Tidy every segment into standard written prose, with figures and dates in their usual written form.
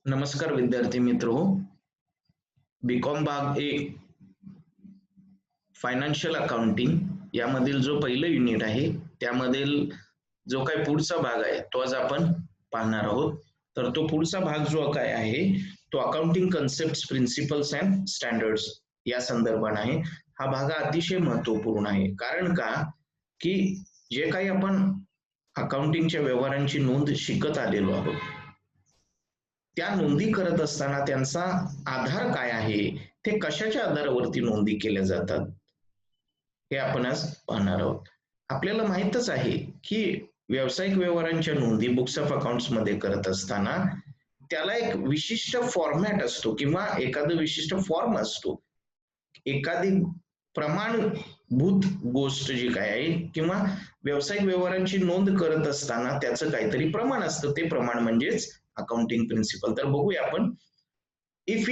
नमस्कार विद्यार्थी मित्रो. बीकॉम भाग एक फायनान्शियल अकाउंटिंग यामधील जो पहिलं युनिट आहे त्यामधील जो काही पुढचा भाग आहे तो आज आपण पाहणार आहोत. तर तो पुढचा भाग जो काय आहे तो accounting concept, principles and standards या संदर्भात आहे. हा भाग अतिशय महत्वपूर्ण आहे. कारण का की जे काही आपण अकाउंटिंगच्या व्यवहारांची नोंद शिकत आलेलो आहोत त्या नोंदी करत असताना त्यांचा आधार काय आहे, ते कशाच्या आधारावरती नोंदी केल्या जातात हे आपण आज पाहणार आहोत. आपल्याला माहितच आहे की व्यावसायिक व्यवहारांच्या नोंदी बुक्स ऑफ अकाउंट्स मध्ये करत असताना त्याला एक विशिष्ट फॉर्मॅट असतो किंवा एखादं विशिष्ट फॉर्म असतो. एखादी प्रमाणभूत गोष्ट जी काय आहे किंवा व्यावसायिक व्यवहारांची नोंद करत असताना त्याचं काहीतरी प्रमाण असतं. ते प्रमाण म्हणजेच अकाउंटिंग प्रिन्सिपल. तर बघूया आपण. If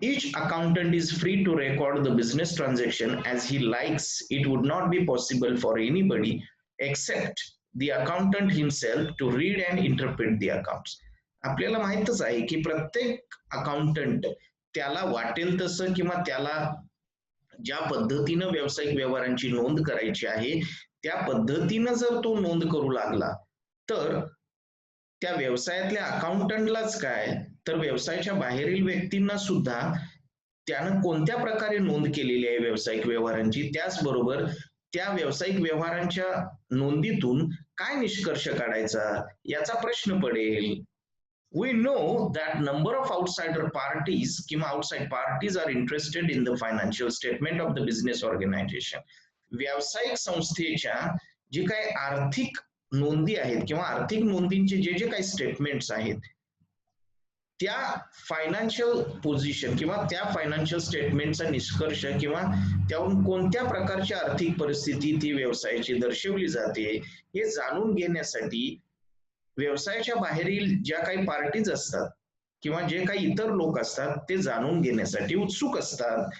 each accountant is free to record the business transaction as he likes, it would not be possible for anybody except the accountant himself to read and interpret the accounts. आपल्याला माहितच आहे की प्रत्येक accountant त्याला वाटेल तसं किंवा त्याला ज्या पद्धतीनं व्यावसायिक व्यवहारांची नोंद करायची आहे त्या पद्धतीनं जर तो नोंद करू लागला तर त्या व्यवसायातल्या अकाउंटंटलाच काय तर व्यवसायाच्या बाहेरील व्यक्तींना सुद्धा त्यानं कोणत्या प्रकारे नोंद केलेली आहे व्यावसायिक व्यवहारांची, त्याचबरोबर त्या व्यावसायिक व्यवहारांच्या नोंदीतून काय निष्कर्ष काढायचा याचा प्रश्न पडेल. We know that number of outsider parties किंवा outside parties are interested in the financial statement of the business organization. व्यावसायिक संस्थेच्या जे काही आर्थिक नोंदी आहेत किंवा आर्थिक नोंदींचे जे जे काही स्टेटमेंट्स आहेत त्या फायनान्शियल पोझिशन किंवा त्या फायनान्शियल स्टेटमेंटचा निष्कर्ष किंवा त्याहून कोणत्या प्रकारची आर्थिक परिस्थिती ती व्यवसायाची दर्शवली जाते हे जाणून घेण्यासाठी व्यवसायाच्या बाहेरील ज्या काही पार्टीज असतात किंवा जे काही इतर लोक असतात ते जाणून घेण्यासाठी उत्सुक असतात.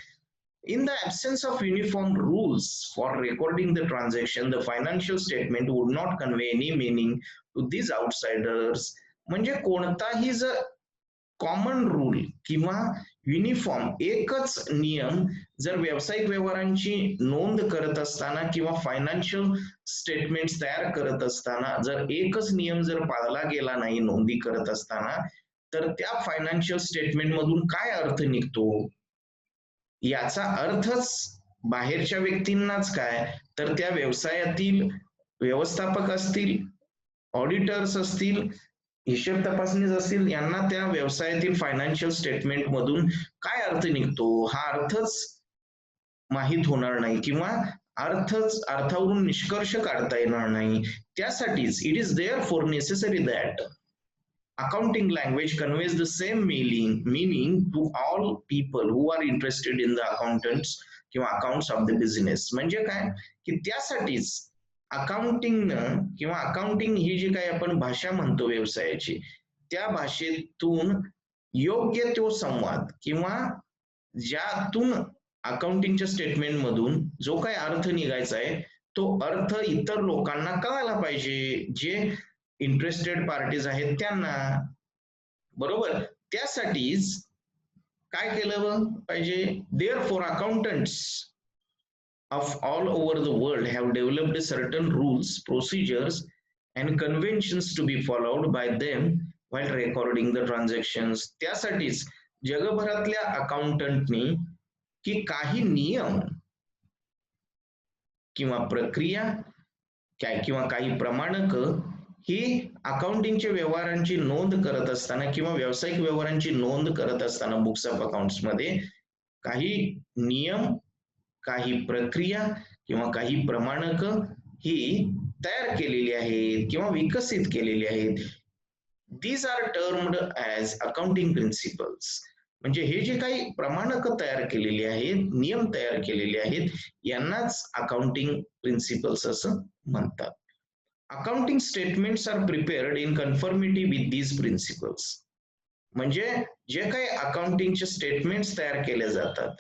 In the absence of uniform rules for recording the transaction, the financial statement would not convey any meaning to these outsiders. म्हणजे कोणताही जर कॉमन रूल किंवा युनिफॉर्म एकच नियम जर व्यावसायिक व्यवहारांची नोंद करत असताना किंवा फायनान्शियल स्टेटमेंट्स तयार करत असताना जर एकच नियम जर पाळला गेला नाही नोंदी करत असताना तर त्या फायनान्शियल स्टेटमेंट मधून काय अर्थ निघतो याचा अर्थच बाहेरच्या व्यक्तींनाच काय तर त्या व्यवसायातील व्यवस्थापक असतील, ऑडिटर्स असतील, हिशेब तपासणी असतील यांना त्या व्यवसायातील फायनान्शियल स्टेटमेंट मधून काय अर्थ निघतो हा अर्थच माहित होणार नाही किंवा अर्थावरून निष्कर्ष काढता येणार नाही. त्यासाठीच it is there for necessary that accounting language conveys the same meaning to all people who are interested in the accountants किंवा accounts of the business. म्हणजे काय की त्यासाठीच अकाउंटिंग किंवा अकाउंटिंग ही जी काही आपण भाषा म्हणतो व्यवसायाची त्या भाषेतून योग्य तो संवाद किंवा ज्यातून अकाउंटिंगच्या स्टेटमेंट मधून जो काही अर्थ निघायचा आहे तो अर्थ इतर लोकांना कळायला पाहिजे जे इंटरेस्टेड पार्टीज आहेत त्यांना. बरोबर. त्यासाठीच काय केलं पाहिजे. Therefore accountants of all over the world have developed certain rules, procedures and conventions to be followed by them while recording the transactions. त्यासाठीच जगभरातल्या अकाउंटंटनी की काही नियम किंवा प्रक्रिया किंवा काही प्रमाणक ही अकाउंटिंगच्या व्यवहारांची नोंद करत असताना किंवा व्यावसायिक व्यवहारांची नोंद करत असताना बुक्स ऑफ अकाउंट्स मध्ये काही नियम, काही प्रक्रिया किंवा काही प्रमाणक ही तयार केलेली आहेत किंवा विकसित केलेली आहेत. These are termed as accounting principles. म्हणजे हे जे काही प्रमाणक तयार केलेली आहेत, नियम तयार केलेले आहेत यांनाच अकाउंटिंग प्रिन्सिपल्स असं म्हणतात. Accounting statements are prepared in conformity with these principles. म्हणजे जे काही अकाउंटिंगचे स्टेटमेंट्स तयार केले जातात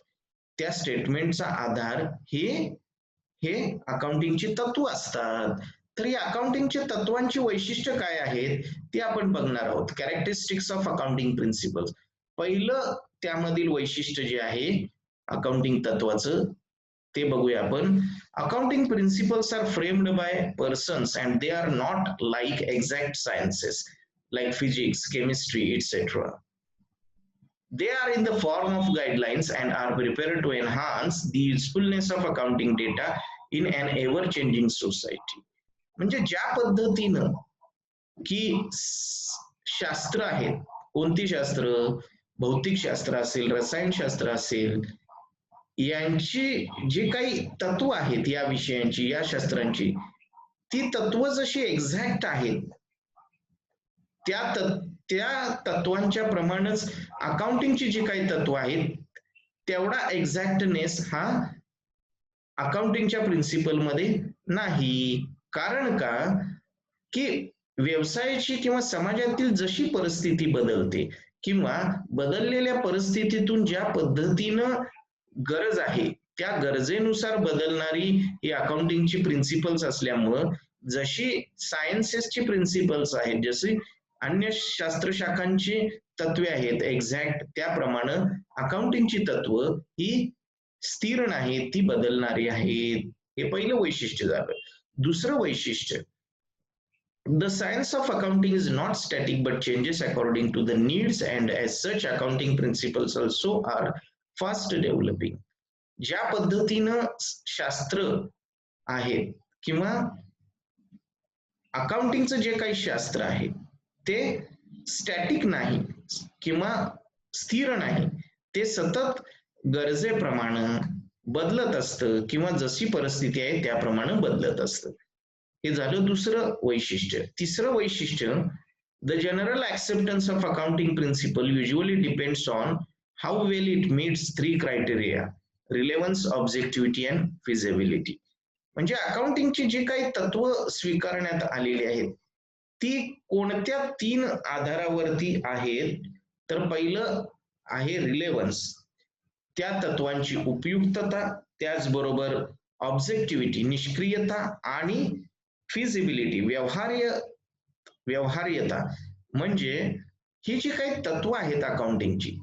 त्या स्टेटमेंटचा आधार हे अकाउंटिंगची तत्व असतात. तर या अकाउंटिंगच्या तत्वांची वैशिष्ट्य काय आहेत ती आपण बघणार आहोत. Characteristics of accounting principles. पहिलं त्यामधील वैशिष्ट्य जे आहे अकाउंटिंग तत्वाचं ते बघूया आपण. Accounting principles are framed by persons and they are not like exact sciences like physics, chemistry, etc. They are in the form of guidelines and are prepared to enhance the usefulness of accounting data in an ever-changing society. म्हणजे ज्या पद्धतीनं की शास्त्र आहेत, कोणती शास्त्र, भौतिकशास्त्र असेल, रसायनशास्त्र असेल, यांची जे काही तत्व आहेत या विषयांची, या शास्त्रांची, ती तत्व जशी एक्झॅक्ट आहेत त्या तत्वांच्या प्रमाणेच अकाउंटिंगची जी काही तत्व आहेत तेवढा एक्झॅक्टनेस हा अकाउंटिंगच्या प्रिन्सिपल मध्ये नाही. कारण का की व्यवसायाची किंवा समाजातील जशी परिस्थिती बदलते किंवा बदललेल्या परिस्थितीतून ज्या पद्धतीनं गरज आहे त्या गरजेनुसार बदलणारी ही अकाउंटिंगची प्रिन्सिपल्स असल्यामुळं जशी सायन्सेसची प्रिन्सिपल्स आहेत, जशी अन्य शास्त्रशाखांची तत्वे आहेत एक्झॅक्ट, त्याप्रमाणे अकाउंटिंगची तत्व ही स्थिर नाहीत, ती बदलणारी आहेत. हे पहिलं वैशिष्ट्य झालं. दुसरं वैशिष्ट्य, the science of accounting is not static but changes according to the needs and as such accounting principles also are fast developing. ज्या पद्धतीनं शास्त्र आहे किंवा अकाउंटिंगचं जे काही शास्त्र आहे ते स्टॅटिक नाही किंवा स्थिर नाही, ते सतत गरजेप्रमाणे बदलत असतं किंवा जशी परिस्थिती आहे त्याप्रमाणे बदलत असतं. हे झालं दुसरं वैशिष्ट्य. तिसरं वैशिष्ट्य, the general acceptance of accounting principle usually depends on how well it meets 3 criteria, relevance, objectivity and feasibility. म्हणजे अकाउंटिंगची जी काही तत्व स्वीकारण्यात आलेली आहेत ती कोणत्या 3 आधारावरती आहेत. तर पहिलं आहे रिलेव्हन्स, त्या तत्वांची उपयुक्तता, त्याचबरोबर ऑब्जेक्टिव्हिटी निष्क्रियता आणि फिजिबिलिटी व्यवहार्यता. म्हणजे ही जी काही तत्व आहेत अकाउंटिंगची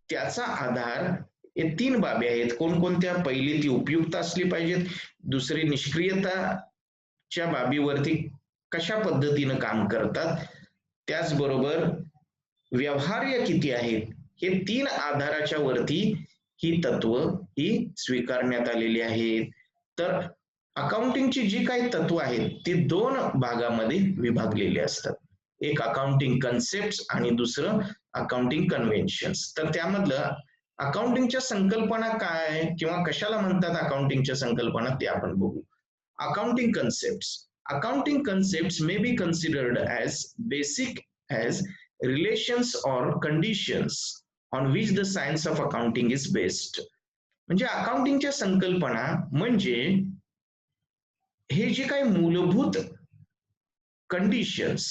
त्याचा आधार हे 3 बाबी आहेत. कोणकोणत्या? पहिली ती उपयुक्त असली पाहिजेत, दुसरी निष्क्रियताच्या बाबीवरती कशा पद्धतीनं काम करतात, त्याचबरोबर व्यवहार्य किती आहेत, हे 3 आधाराच्या वरती ही तत्व ही स्वीकारण्यात आलेली आहेत. तर अकाउंटिंगची जी काही तत्व आहेत ती 2 भागामध्ये विभागलेली असतात. एक अकाउंटिंग कन्सेप्ट आणि दुसरं अकाउंटिंग कन्व्हेन्शन्स. तर त्यामधलं अकाउंटिंगच्या संकल्पना काय किंवा कशाला म्हणतात अकाउंटिंगच्या संकल्पना ते आपण बघू. Accounting concepts. Accounting concepts may be considered as basic as relations or conditions on which the science of accounting is based. म्हणजे अकाउंटिंगच्या संकल्पना म्हणजे हे जे काही मूलभूत कंडिशन्स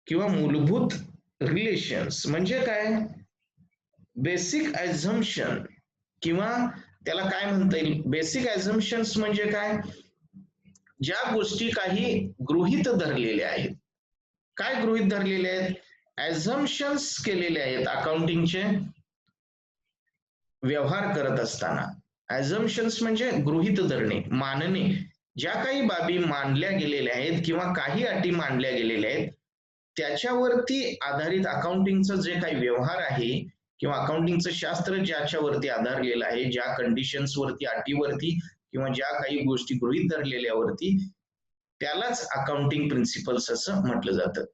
किंवा मूलभूत रिलेशन्स म्हणजे काय, बेसिक ॲझम्पशन किंवा त्याला काय म्हणता येईल, बेसिक ॲझम्पशन्स म्हणजे काय, ज्या गोष्टी काही गृहीत धरलेल्या आहेत. काय गृहीत धरलेले आहेत? ॲझम्पशन्स केलेले आहेत अकाउंटिंगचे व्यवहार करत असताना. ॲझम्पशन्स म्हणजे गृहीत धरणे, मानणे. ज्या काही बाबी मानल्या गेलेल्या आहेत किंवा काही अटी मानल्या गेलेल्या आहेत त्याच्यावरती आधारित अकाउंटिंगचं जे काही व्यवहार आहे किंवा अकाउंटिंगचं शास्त्र ज्याच्यावरती आधारलेलं आहे, ज्या कंडिशन्स वरती, अटीवरती किंवा ज्या काही गोष्टी गृहीत धरलेल्यावरती, त्यालाच अकाउंटिंग प्रिन्सिपल्स असं म्हटलं जातं.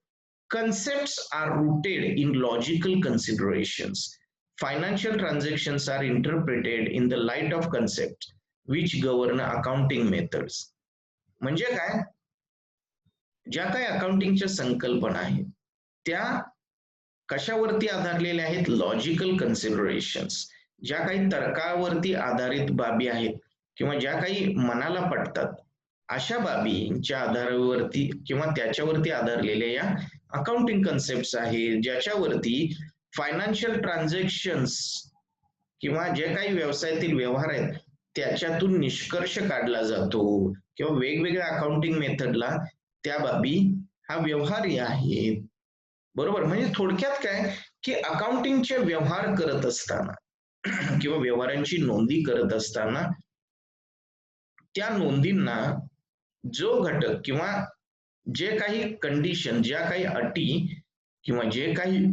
Concepts are rooted in logical considerations. Financial transactions are interpreted in the light of concept which govern accounting methods. म्हणजे काय, ज्या काही अकाउंटिंगच्या संकल्पना आहेत त्या कशावरती आधारलेल्या आहेत, लॉजिकल कन्सिडरेशन्स. ज्या काही तर्कावरती आधारित बाबी आहेत किंवा ज्या काही मनाला पटतात अशा बाबींच्या आधारावरती किंवा त्याच्यावरती आधारलेल्या या अकाउंटिंग कन्सेप्ट्स आहेत, ज्याच्यावरती फायनान्शियल ट्रान्झॅक्शन्स किंवा जे काही व्यवसायातील व्यवहार आहेत त्याच्यातून निष्कर्ष काढला जातो किंवा वेगवेगळ्या अकाउंटिंग मेथडला त्या बाबी हा व्यवहार्य आहे. बरोबर, म्हणजे थोडक्यात काय की अकाउंटिंगचे व्यवहार करत असताना किंवा व्यवहारांची नोंदी करत असताना त्या नोंदींना जो घटक किंवा जे काही कंडिशन, ज्या काही अटी किंवा जे काही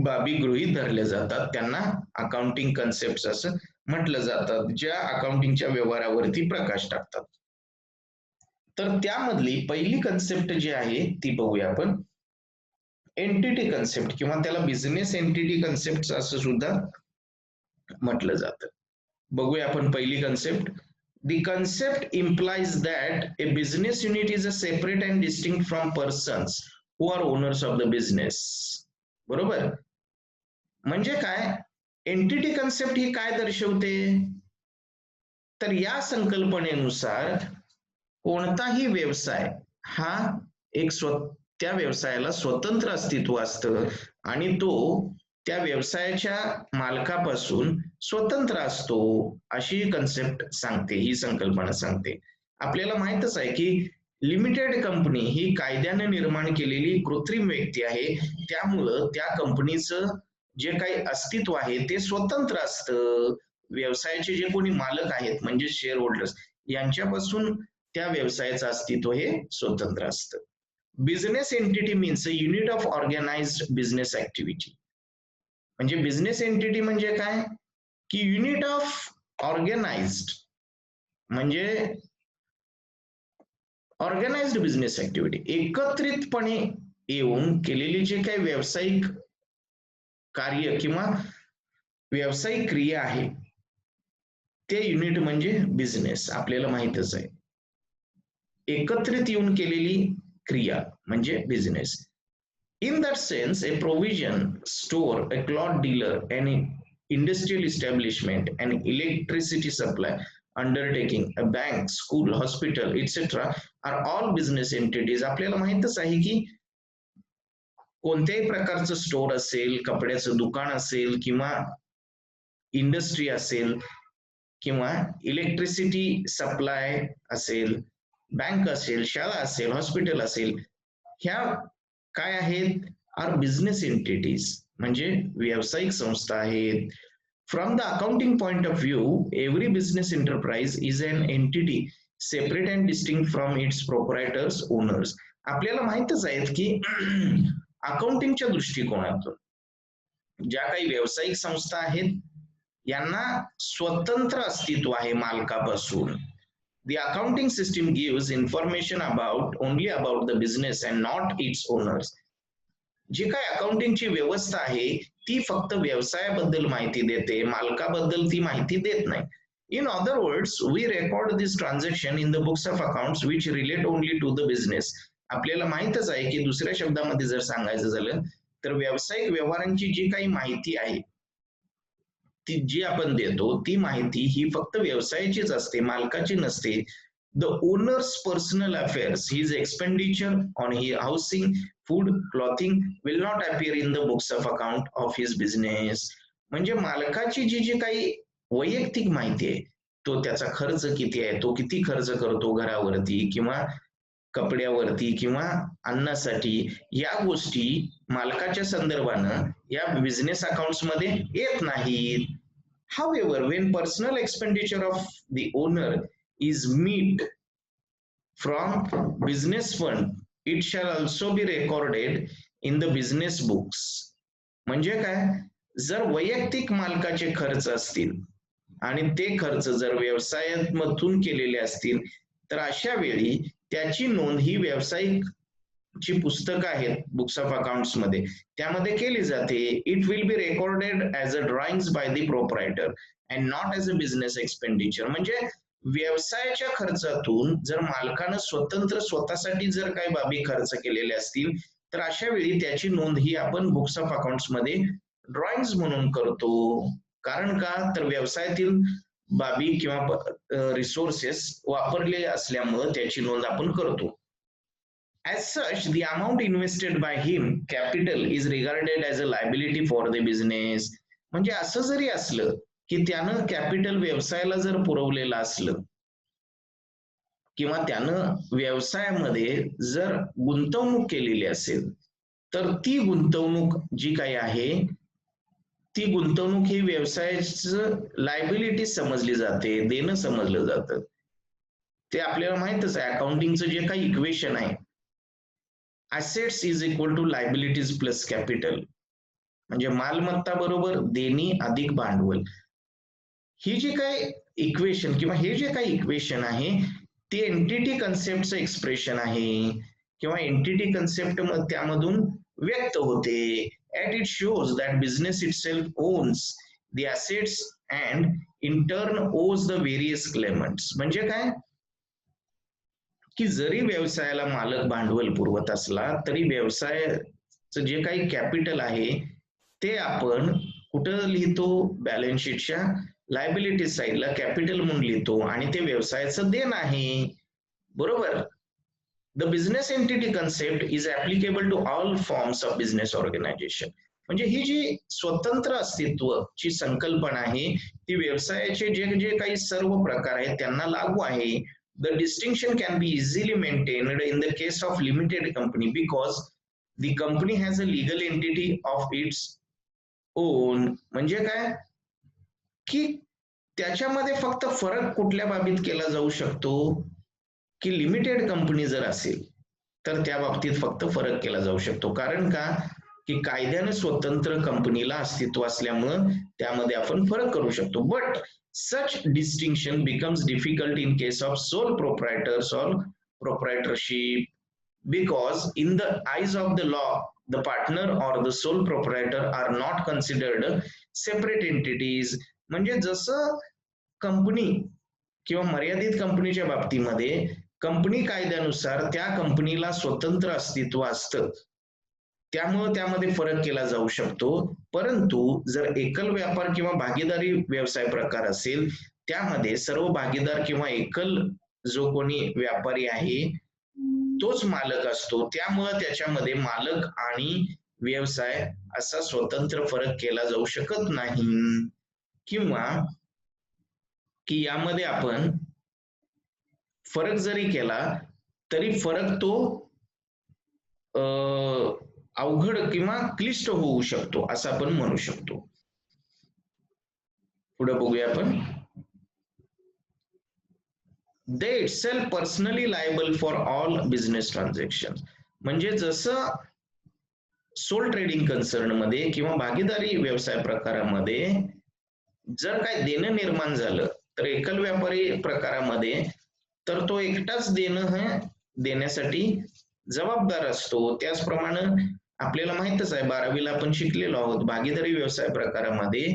बाबी गृहीत धरल्या जातात त्यांना अकाउंटिंग कन्सेप्ट असं म्हटलं जातं, ज्या अकाउंटिंगच्या व्यवहारावरती प्रकाश टाकतात. तर त्यामधली पहिली कन्सेप्ट जी आहे ती बघूया आपण. एंटिटी कन्सेप्ट किंवा त्याला बिझनेस एंटिटी कन्सेप्ट असं सुद्धा म्हटलं जातं. बघूया आपण पहिली concept. The concept implies that a business unit is a separate and distinct from persons who are owners of the business. बरोबर, म्हणजे काय एंटिटी कन्सेप्ट ही काय दर्शवते, तर या संकल्पनेनुसार कोणताही व्यवसाय हा एक त्या व्यवसायाला स्वतंत्र अस्तित्व असतं आणि तो त्या व्यवसायाच्या मालकापासून स्वतंत्र असतो, अशी कन्सेप्ट सांगते, ही संकल्पना सांगते. आपल्याला माहितच आहे की लिमिटेड कंपनी ही कायद्याने निर्माण केलेली कृत्रिम व्यक्ती आहे, त्यामुळं त्या कंपनीचं जे काही अस्तित्व आहे ते स्वतंत्र असतं. व्यवसायाचे जे कोणी मालक आहेत म्हणजे शेअर होल्डर्स यांच्यापासून त्या व्यवसायाचं अस्तित्व हे स्वतंत्र असतं. Business entity means a unit of organised business activity. म्हणजे बिझनेस एंटिटी म्हणजे काय की युनिट ऑफ ऑर्गनाइज्ड म्हणजे ऑर्गनाइज्ड बिझनेस ऍक्टिव्हिटी, एकत्रितपणे येऊन केलेली जे काही व्यावसायिक कार्य किंवा व्यावसायिक क्रिया आहे ते युनिट म्हणजे बिझनेस. आपल्याला माहितच आहे, एकत्रित येऊन केलेली क्रिया म्हणजे business. In that sense, a provision store, a cloth dealer, an industrial establishment, an electricity supply undertaking, a bank, school, hospital, etc. are all business entities. आपल्याला माहितच आहे की कोणत्याही प्रकारचं स्टोर असेल, कपड्याचं दुकान असेल किंवा इंडस्ट्री असेल किंवा इलेक्ट्रिसिटी सप्लाय असेल, बँक असेल, शाळा असेल, हॉस्पिटल असेल, ह्या काय आहेत, आर बिझनेस एंटिटीज म्हणजे व्यावसायिक संस्था आहेत. From the accounting point of view, every business enterprise is an entity separate and distinct from its proprietors owners. आपल्याला माहितच आहेत की अकाउंटिंगच्या दृष्टिकोनातून ज्या काही व्यावसायिक संस्था आहेत यांना स्वतंत्र अस्तित्व आहे मालकापासून. The accounting system gives information only about the business and not its owners. जी काय अकाउंटिंगची व्यवस्था आहे ती फक्त व्यवसायाबद्दल माहिती देते, मालकाबद्दल ती माहिती देत नाही. In other words, we record this transaction in the books of accounts which relate only to the business. आपल्याला माहितच आहे की दुसऱ्या शब्दामध्ये जर सांगायचं झालं तर व्यावसायिक व्यवहारांची जी काही माहिती आहे ती जी आपण देतो ती माहिती ही फक्त व्यवसायाचीच असते, मालकाची नसते. The owners personal affairs, his expenditure on housing, food, clothing will not appear in the books of account of his business. म्हणजे मालकाची जी जी काही वैयक्तिक माहिती आहे, तो त्याचा खर्च किती आहे, तो किती खर्च करतो घरावरती किंवा कपड्यावरती किंवा अन्नासाठी, या गोष्टी मालकाच्या संदर्भानं या बिझनेस अकाउंट्स मध्ये येत नाहीत. However, when personal expenditure of the owner is met from business fund, it shall also be recorded in the business books. म्हणजे काय, जर वैयक्तिक मालकाचे खर्च असतील आणि ते खर्च जर व्यवसायामधून केलेले असतील तर अशा वेळी त्याची नोंद ही व्यावसायिक जी पुस्तकं आहेत बुक्स ऑफ अकाउंट्स मध्ये त्यामध्ये केली जाते. It will be recorded as a drawings by the proprietor and not as a business expenditure. म्हणजे व्यवसायाच्या खर्चातून जर मालकानं स्वतंत्र स्वतःसाठी जर काही बाबी खर्च केलेले असतील तर अशा वेळी त्याची नोंद ही आपण बुक्स ऑफ अकाउंट्स मध्ये ड्रॉइंग्स म्हणून करतो. कारण का, तर व्यवसायातील बाबी किंवा रिसोर्सेस वापरले असल्यामुळे त्याची नोंद आपण करतो. As such, the amount invested by him, capital, is regarded as a liability for the business. म्हणजे असं जरी असलं की त्यानं कॅपिटल व्यवसायाला जर पुरवलेलं असलं किंवा त्यानं व्यवसायामध्ये जर गुंतवणूक केलेली असेल, तर ती गुंतवणूक जी काही आहे ती गुंतवणूक ही व्यवसायाचं लायबिलिटी समजली जाते, देणं समजलं जातं. ते आपल्याला माहितच आहे, अकाउंटिंगचं जे काही इक्वेशन आहे, assets is equal to liabilities plus capital, म्हणजे मालमत्ता बरोबर देणी अधिक भांडवल. ही जी काही इक्वेशन किंवा हे जे काही इक्वेशन आहे ते एंटिटी कन्सेप्टचं एक्सप्रेशन आहे किंवा एंटिटी कन्सेप्ट त्यामधून व्यक्त होते. At it shows that business itself owns the assets and in turn ओज द व्हेरियस क्लेमंट्स. म्हणजे काय की जरी व्यवसायाला मालक भांडवल पुरवत असला तरी व्यवसायाचं जे काही कॅपिटल आहे ते आपण कुठं लिहितो, बॅलन्स शीटच्या लायबिलिटी साईडला कॅपिटल म्हणून लिहितो आणि ते व्यवसायाचं देणं आहे, बरोबर. The business entity concept is applicable to all forms of business organisation. म्हणजे ही जी स्वतंत्र अस्तित्वची संकल्पना आहे ती व्यवसायाचे जे जे काही सर्व प्रकार आहेत त्यांना लागू आहे. The distinction can be easily maintained in the case of limited company because the company has a legal entity of its own. म्हणजे काय की त्याच्यामध्ये फक्त फरक कुठल्या बाबतीत केला जाऊ शकतो की लिमिटेड कंपनी जर असेल तर त्या बाबतीत फक्त फरक केला जाऊ शकतो. कारण का की कायद्याने स्वतंत्र कंपनीला अस्तित्व असल्यामुळं त्यामध्ये आपण फरक करू शकतो. But such distinction becomes difficult in case of sole proprietors or proprietorship because in the eyes of the law the partner or the sole proprietor are not considered separate entities. म्हणजे जसं कंपनी किंवा मर्यादित कंपनीच्या बाबतीमध्ये company कायद्यानुसार त्या कंपनीला स्वतंत्र अस्तित्व असतं त्यामुळे त्यामध्ये फरक केला जाऊ शकतो. परंतु जर एकल व्यापार किंवा भागीदारी व्यवसाय प्रकार असेल त्यामध्ये सर्व भागीदार किंवा एकल जो कोणी व्यापारी आहे तोच मालक असतो, त्यामुळे त्याच्यामध्ये मालक आणि व्यवसाय असा स्वतंत्र फरक केला जाऊ शकत नाही. किंवा की यामध्ये आपण फरक जरी केला तरी फरक तो अवघड किंवा क्लिष्ट होऊ शकतो असं आपण म्हणू शकतो. पुढे बघूया आपण. They itself personally liable for all business transaction. म्हणजे जसं सोल ट्रेडिंग कन्सर्न मध्ये किंवा भागीदारी व्यवसाय प्रकारामध्ये जर काय देणं निर्माण झालं तर एकल व्यापारी प्रकारामध्ये तर तो एकटाच देणं हे देण्यासाठी जबाबदार असतो. त्याचप्रमाणे आपल्याला माहितच आहे 12वीला आपण शिकलेलो आहोत भागीदारी व्यवसाय प्रकारामध्ये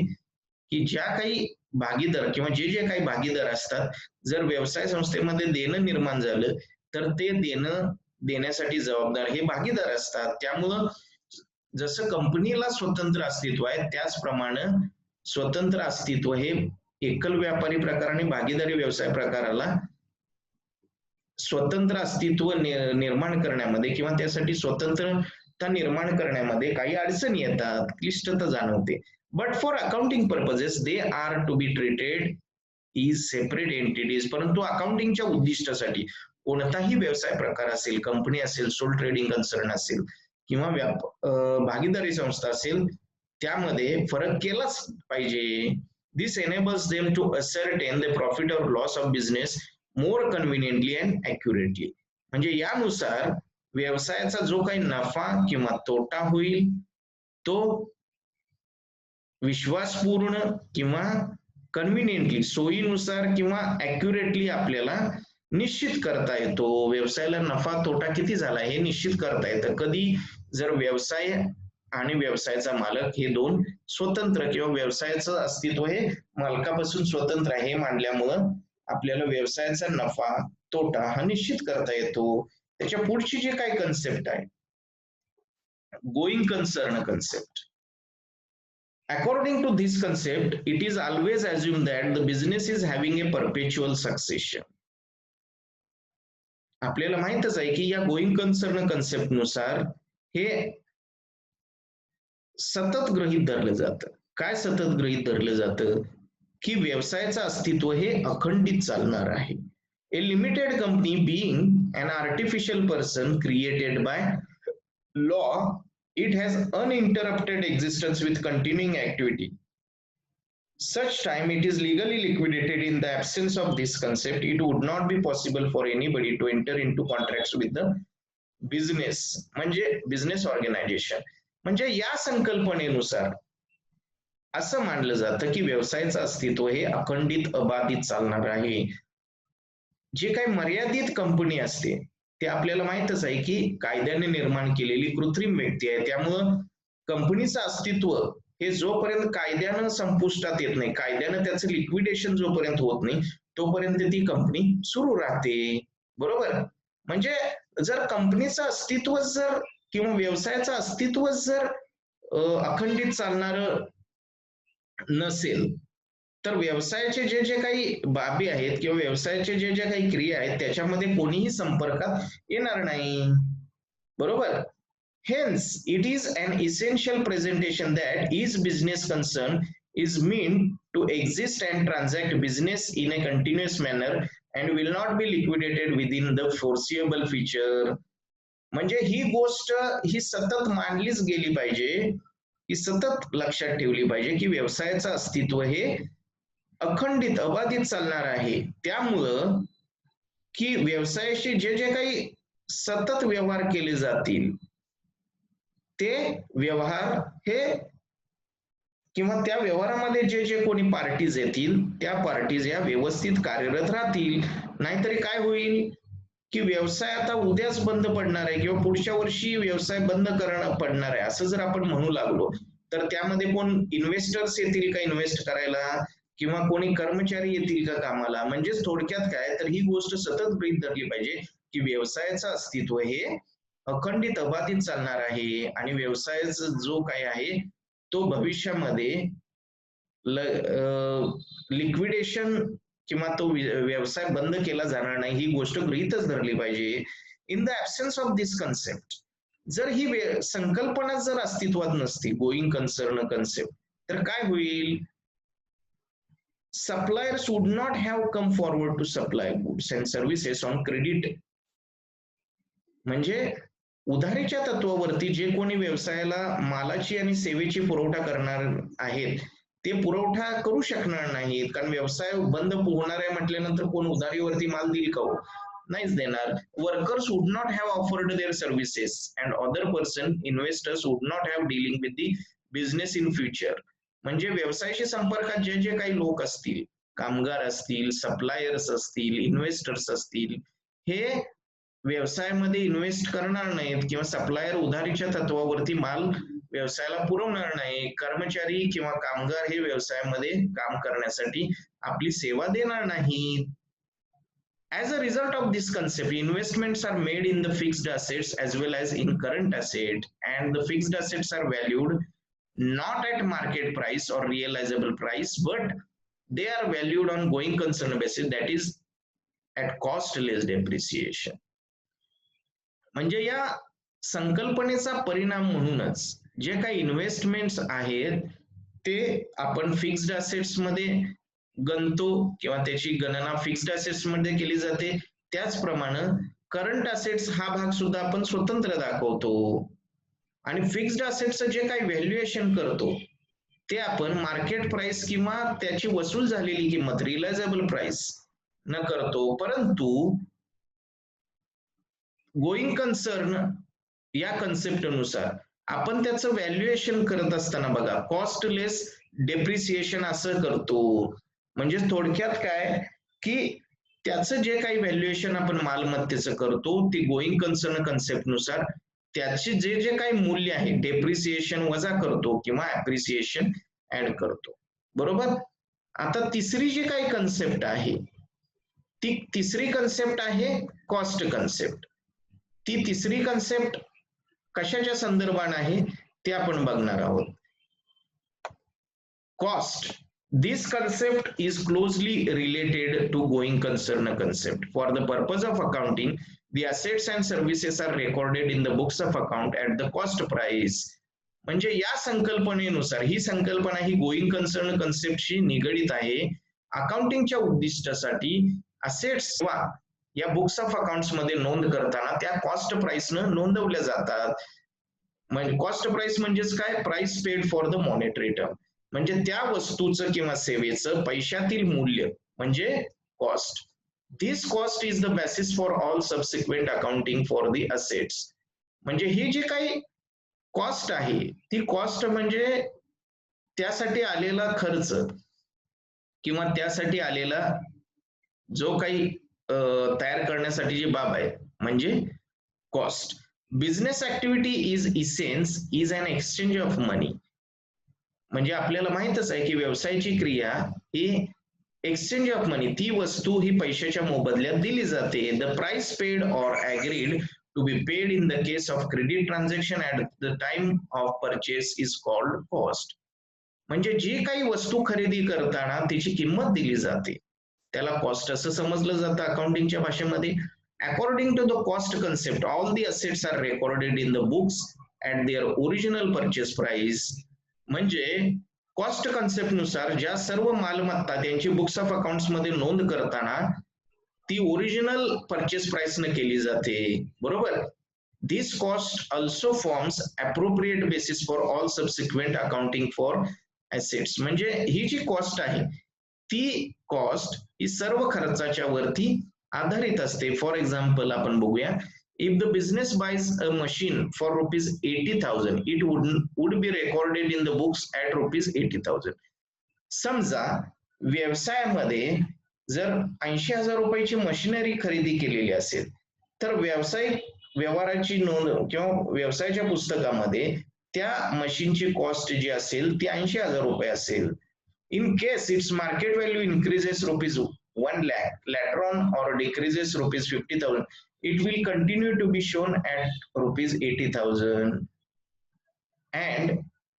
की ज्या काही भागीदार किंवा जे जे काही भागीदार असतात जर व्यवसाय संस्थेमध्ये देणं निर्माण झालं तर ते देणं देण्यासाठी जबाबदार हे भागीदार असतात. त्यामुळं जसं कंपनीला स्वतंत्र अस्तित्व आहे त्याचप्रमाणे स्वतंत्र अस्तित्व हे एकल व्यापारी प्रकार आणि भागीदारी व्यवसाय प्रकाराला स्वतंत्र अस्तित्व निर्माण करण्यामध्ये किंवा त्यासाठी स्वतंत्रता निर्माण करण्यामध्ये काही अडचणी येतात, क्लिष्टता जाणवते. But for accounting purposes they are to be treated is separate entities. परंतु अकाउंटिंगच्या उद्दिष्टासाठी कोणताही व्यवसाय प्रकार असेल, कंपनी असेल, सोल ट्रेडिंग कन्सर्न असेल किंवा भागीदारी संस्था असेल त्यामध्ये फरक केलाच पाहिजे. दिस enables them to ascertain the profit or loss of business more conveniently and accurately. म्हणजे यानुसार व्यवसायाचा जो काही नफा किंवा तोटा होईल तो विश्वासपूर्ण किंवा कन्व्हिनियंटली सोयीनुसार किंवा ॲक्युरेटली आपल्याला निश्चित करता येतो. व्यवसायाला नफा तोटा किती झाला हे निश्चित करता येतं कधी जर व्यवसाय आणि व्यवसायाचा मालक हे दोन स्वतंत्र किंवा व्यवसायाचं अस्तित्व हे मालकापासून स्वतंत्र आहे मांडल्यामुळं आपल्याला व्यवसायाचा नफा तोटा हा निश्चित करता येतो. त्याच्या पुढची जे काही कन्सेप्ट आहे going concern concept. According to this concept, it is always assumed that the business is having a perpetual succession. आपल्याला माहितच आहे की या गोइंग कन्सर्न कन्सेप्ट नुसार हे सतत गृहीत धरलं जातं. काय सतत गृहीत धरलं जातं की व्यवसायाचं अस्तित्व हे अखंडित चालणार आहे. A limited company being an artificial person created by law, it has uninterrupted existence with continuing activity. Such time it is legally liquidated. In the absence of this concept, it would not be possible for anybody to enter into contracts with the business, म्हणजे business organisation. म्हणजे या संकल्पनेनुसार असं मानलं जातं की व्यवसायाचं अस्तित्व हे अखंडित अबाधित चालणार आहे. जे काही मर्यादित कंपनी असते ते आपल्याला माहितच आहे की कायद्याने निर्माण केलेली कृत्रिम व्यक्ती आहे. त्यामुळं कंपनीचं अस्तित्व हे जोपर्यंत कायद्यानं संपुष्टात येत नाही, कायद्यानं त्याचं लिक्विडेशन जोपर्यंत होत नाही, तोपर्यंत ती कंपनी सुरू राहते. बरोबर. म्हणजे जर कंपनीचं अस्तित्व जर किंवा व्यवसायाचं अस्तित्व जर अखंडित चालणारं नसेल, तर व्यवसायाचे जे जे काही बाबी आहेत किंवा व्यवसायाचे जे जे काही क्रिया आहेत त्याच्यामध्ये कोणीही संपर्कात येणार नाही. बरोबर. Hence, it is an essential presentation that each business concern is meant to exist and transact business in a continuous manner and will not be liquidated within the foreseeable future. म्हणजे ही गोष्ट ही सतत मांडलीच गेली पाहिजे, ही सतत लक्षात ठेवली पाहिजे की व्यवसायाचं अस्तित्व हे अखंडित अबाधित चालणार आहे. त्यामुळं की व्यवसायाशी जे जे काही सतत व्यवहार केले जातील ते व्यवहार हे किंवा त्या व्यवहारामध्ये जे जे कोणी पार्टीज येतील त्या पार्टीज या व्यवस्थित कार्यरत राहतील. नाहीतरी काय होईल की व्यवसाय आता उद्याच बंद पडणार आहे किंवा पुढच्या वर्षी व्यवसाय बंद करणं पडणार आहे असं जर आपण म्हणू लागलो तर त्यामध्ये कोण इन्व्हेस्टर्स येतील का इन्व्हेस्ट करायला किंवा कोणी कर्मचारी येतील का कामाला. म्हणजेच थोडक्यात काय तर ही गोष्ट सतत गृहीत धरली पाहिजे की व्यवसायाचं अस्तित्व हे अखंडित अबाधित चालणार आहे आणि व्यवसायाचा जो काही आहे तो भविष्यामध्ये लिक्विडेशन किंवा तो व्यवसाय बंद केला जाणार नाही ही गोष्ट गृहीतच धरली पाहिजे. In the absence of this concept, जर ही संकल्पना जर अस्तित्वात नसती गोईंग कन्सर्न कन्सेप्ट, तर काय होईल. suppliers would not have come forward to supply goods and services on credit. म्हणजे उधारीच्या तत्वावरती जे कोणी व्यवसायाला मालाची आणि सेवेची पुरवठा करणार आहेत ते पुरवठा करू शकणार नाहीत, कारण व्यवसाय बंद होणार आहे म्हटल्यानंतर कोण उधारीवरती माल देईल का. नाहीच देणार. Workers would not have offered their services and other person investors would not have dealing with the business in future. म्हणजे व्यवसायाशी संपर्कात जे जे काही लोक असतील, कामगार असतील, सप्लायर्स असतील, इन्व्हेस्टर्स असतील, हे व्यवसायामध्ये इन्व्हेस्ट करणार नाहीत किंवा सप्लायर उधारीच्या तत्वावरती माल व्यवसायाला पुरवणार नाही. कर्मचारी किंवा कामगार हे व्यवसायामध्ये काम करण्यासाठी आपली सेवा देणार नाहीत. As a result of this concept, investments are made in the fixed assets as well as in current asset, and the fixed assets are valued not at market price or realizable price, but they are valued on going concern basis, that is at cost less depreciation. म्हणजे या संकल्पनेचा परिणाम म्हणूनच जे काही investments आहेत ते आपण फिक्स्ड असेट्स मध्ये गणतो किंवा त्याची गणना फिक्स्ड असेट्स मध्ये केली जाते. त्याचप्रमाणे करंट असेट्स हा भाग सुद्धा आपण स्वतंत्र दाखवतो आणि फिक्स्ड असेट्सचं जे काही व्हॅल्युएशन करतो ते आपण मार्केट प्राइस किंवा त्याची वसूल झालेली किंमत रिअलायझेबल प्राइस न करतो. परंतु गोईंग कन्सर्न या कन्सेप्टनुसार आपण त्याचं व्हॅल्युएशन करत असताना बघा कॉस्टलेस डेप्रिसिएशन असं करतो. म्हणजे थोडक्यात काय की त्याचं जे काही व्हॅल्युएशन आपण मालमत्तेचं करतो ते गोईंग कन्सर्न कन्सेप्टनुसार त्याचे जे जे काही मूल्य आहे डेप्रिसिएशन वजा करतो किंवा ऍप्रिसिएशन ऍड करतो. बरोबर. आता तिसरी जी काही कन्सेप्ट आहे ती तिसरी कन्सेप्ट आहे कॉस्ट कन्सेप्ट. ती तिसरी कन्सेप्ट कशाच्या संदर्भात आहे ते आपण बघणार आहोत. Cost. This concept is closely related to going concern concept. For the purpose of accounting, the assets and services are recorded in the books of account at the cost price. म्हणजे या संकल्पनेनुसार ही संकल्पना ही गोईंग कन्सर्न कन्सेप्टशी निगडित आहे. अकाउंटिंगच्या उद्दिष्टासाठी assets या books of accounts मध्ये नोंद करताना त्या कॉस्ट प्राइसनं नोंदवल्या जातात. म्हणजे कॉस्ट प्राइस म्हणजेच काय, price paid for the monetary term, म्हणजे त्या वस्तूचं किंवा सेवेचं पैशातील मूल्य म्हणजे cost. This cost is the basis for all subsequent accounting for the assets. म्हणजे ही जी काही कॉस्ट आहे ती कॉस्ट म्हणजे त्यासाठी आलेला खर्च किंवा त्यासाठी आलेला जो काही तयार करण्यासाठी जी बाब आहे म्हणजे cost. Business activity is essence is an exchange of money. म्हणजे आपल्याला माहितच आहे की व्यवसायाची क्रिया ही एक्सचेंज ऑफ मनी, ती वस्तू ही पैशाच्या मोबदल्यात दिली जाते. The price paid or agreed to be paid in the case of credit transaction at the time of purchase is called cost. म्हणजे जी काही वस्तू खरेदी करताना तिची किंमत दिली जाते त्याला कॉस्ट असं समजलं जातं अकाउंटिंगच्या भाषेमध्ये. According to the cost concept all the assets are recorded in the books at their original purchase price. म्हणजे कॉस्ट कन्सेप्ट नुसार ज्या सर्व मालमत्ता त्यांची बुक्स ऑफ अकाउंट्स मध्ये नोंद करताना ती ओरिजिनल परचेस प्राइस न केली जाते, बरोबर. This cost also forms appropriate basis for all subsequent accounting for assets. म्हणजे ही जी कॉस्ट आहे ती कॉस्ट ही सर्व खर्चाच्या वरती आधारित असते. फॉर एक्झाम्पल आपण बघूया, if the business boys a machine for rupees 80,000 it would be recorded in the books at rupees 80,000. समजा व्यवसायामध्ये जर 80,000 रुपयाची मशिनरी खरेदी केलेली असेल तर व्यावसायिक व्यवहाराची नोंद किंवा व्यवसायाच्या पुस्तकामध्ये त्या मशीनची कॉस्ट जी असेल ती 80,000 रुपये असेल. In case its market value increases rupees 1 lakh later on or decreases rupees 50,000, it will continue to be shown at rupees 80,000 and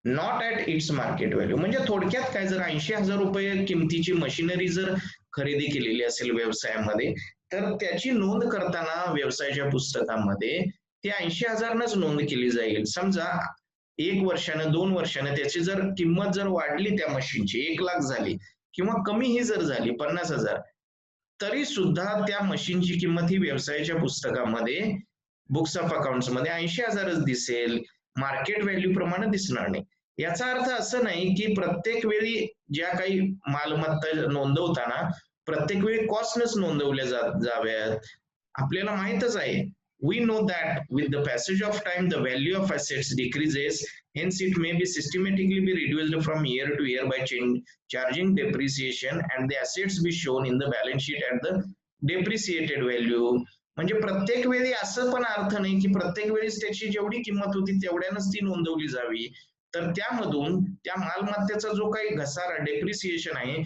not at its market value. म्हणजे थोडक्यात काय, जर 80,000 रुपये किमतीची मशिनरी जर खरेदी केलेली असेल व्यवसायामध्ये तर त्याची नोंद करताना व्यवसायाच्या पुस्तकामध्ये ती 80,000नच नोंद केली जाईल. समजा 1 वर्षानं 2 वर्षानं त्याची जर किंमत जर वाढली त्या मशीनची 1 लाख झाली किंवा कमीही जर झाली 50,000 तरी सुद्धा त्या मशीनची किंमत ही व्यवसायाच्या पुस्तकामध्ये बुक्स ऑफ अकाउंट्स मध्ये 80,000च दिसेल, मार्केट व्हॅल्यू प्रमाणे दिसणार नाही. याचा अर्थ असं नाही की प्रत्येक वेळी ज्या काही मालमत्ता नोंदवताना प्रत्येक वेळी कॉस्टनच नोंदवल्या जाव्यात. आपल्याला माहितच आहे, we know that with the passage of time the value of assets decreases, hence it may be systematically be reduced from year to year by charging depreciation and the assets be shown in the balance sheet at the depreciated value. म्हणजे प्रत्येक वेळी असं पण अर्थ नाही की प्रत्येक वेळेस त्याची जेवढी किंमत होती तेवढ्यानच ती नोंदवली जावी, तर त्यामधून त्या मालमत्तेचा जो काही घसारा डेप्रिसिएशन आहे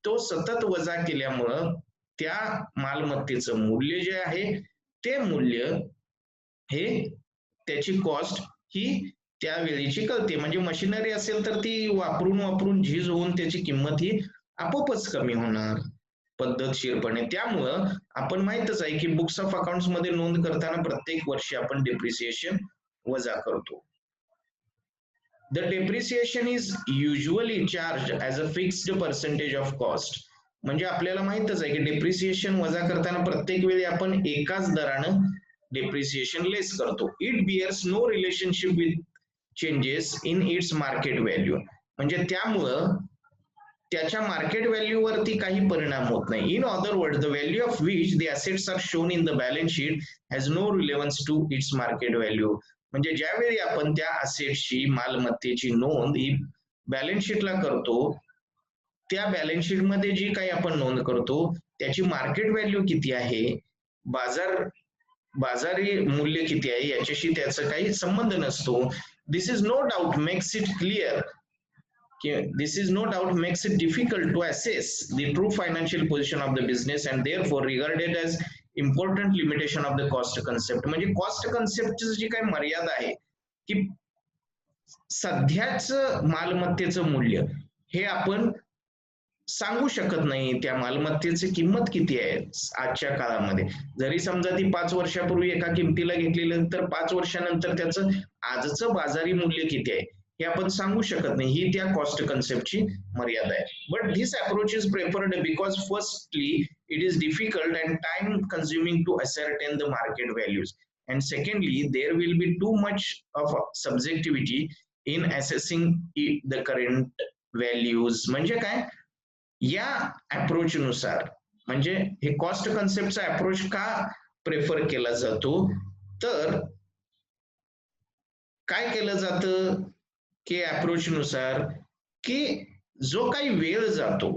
तो सतत वजा केल्यामुळं त्या मालमत्तेचं मूल्य जे आहे ते मूल्य हे त्याची कॉस्ट ही त्यावेळीची कळते. म्हणजे मशिनरी असेल तर ती वापरून झीज होऊन त्याची किंमत ही आपोआपच कमी होणार पद्धतशीरपणे. त्यामुळं आपण माहितच आहे की बुक्स ऑफ अकाउंट्स मध्ये नोंद करताना प्रत्येक वर्षी आपण डेप्रिसिएशन वजा करतो. The depreciation is usually charge as a fixed percentage of cost. म्हणजे आपल्याला माहितच आहे की डेप्रिसिएशन वजा करताना प्रत्येक वेळी आपण एकाच दरानं डेप्रिसिएशन लेस करतो. It bears no relationship with changes in its market value. म्हणजे त्यामुळं त्याच्या मार्केट व्हॅल्यू वरती काही परिणाम होत नाही. In other word the value of which the assets are shown in the balance sheet has no relevance to its market value. म्हणजे ज्यावेळी आपण त्या असेट्सची मालमत्तेची नोंद ही बॅलन्स शीटला करतो त्या बॅलन्स शीट मध्ये जी काही आपण नोंद करतो त्याची मार्केट व्हॅल्यू किती आहे, बाजारी मूल्य किती आहे याच्याशी त्याचा काही संबंध नसतो. This is no doubt makes it clear, this is no doubt makes it difficult to assess the true financial position of the business and therefore regarded as important limitation of the cost concept. म्हणजे cost कन्सेप्टची जी काही मर्यादा आहे की सध्याच मालमत्तेचं मूल्य हे आपण सांगू शकत नाही त्या मालमत्तेची किंमत किती आहे आजच्या काळामध्ये. जरी समजा ती 5 वर्षापूर्वी एका किमतीला घेतलेली तर 5 वर्षानंतर त्याचं आजचं बाजारी मूल्य किती आहे हे आपण सांगू शकत नाही. ही त्या कॉस्ट कन्सेप्टची मर्यादा आहे. But this approach is preferred because firstly it is difficult and time consuming to ascertain the market values, and secondly there will be too much of subjectivity in assessing the current values. म्हणजे काय, या approach नुसार, म्हणजे हे cost कन्सेप्टचा approach का prefer केला जातो, तर काय केलं जातं की अप्रोच नुसार की जो काही वेळ जातो,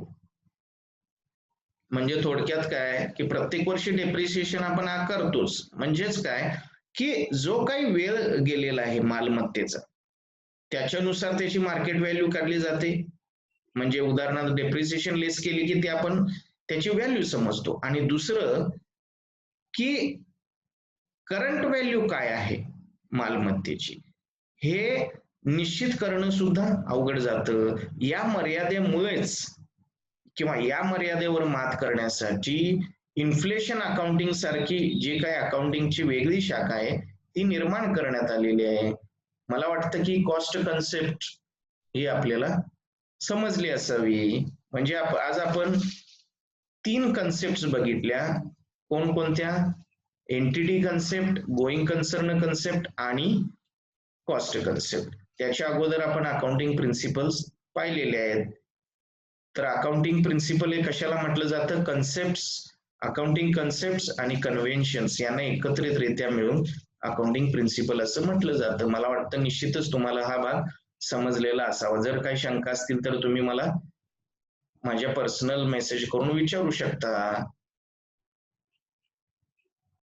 म्हणजे थोडक्यात काय की प्रत्येक वर्षी डेप्रिसिएशन आपण करतोच, म्हणजेच काय की जो काही वेळ गेलेला आहे मालमत्तेचा त्याच्यानुसार त्याची मार्केट व्हॅल्यू काढली जाते. म्हणजे उदाहरणार्थ डेप्रिसिएशन लेस केली की ते आपण त्याची व्हॅल्यू समजतो. आणि दुसरं की करंट व्हॅल्यू काय आहे मालमत्तेची हे निश्चित करणं सुद्धा अवघड जातं. या मर्यादेमुळेच किंवा या मर्यादेवर मात करण्यासाठी इन्फ्लेशन अकाउंटिंग सारखी जी काही अकाउंटिंगची वेगळी शाखा आहे ती निर्माण करण्यात आलेली आहे. मला वाटतं की कॉस्ट कन्सेप्ट ही आपल्याला समजली असावी. म्हणजे आज आपण 3 कन्सेप्ट बघितल्या. कोणकोणत्या? Entity concept, going concern concept आणि कॉस्ट कन्सेप्ट. त्याच्या अगोदर आपण अकाउंटिंग प्रिन्सिपल्स पाहिलेले आहेत. तर अकाउंटिंग प्रिन्सिपल हे कशाला म्हटलं जातं? कन्सेप्ट्स, अकाउंटिंग कन्सेप्ट आणि कन्व्हेन्शन्स यांना एकत्रितरित्या मिळून अकाउंटिंग प्रिन्सिपल असं म्हटलं जातं. मला वाटतं निश्चितच तुम्हाला हा भाग समजलेला असावा. जर काही शंका असतील तर तुम्ही मला माझ्या पर्सनल मेसेज करून विचारू शकता.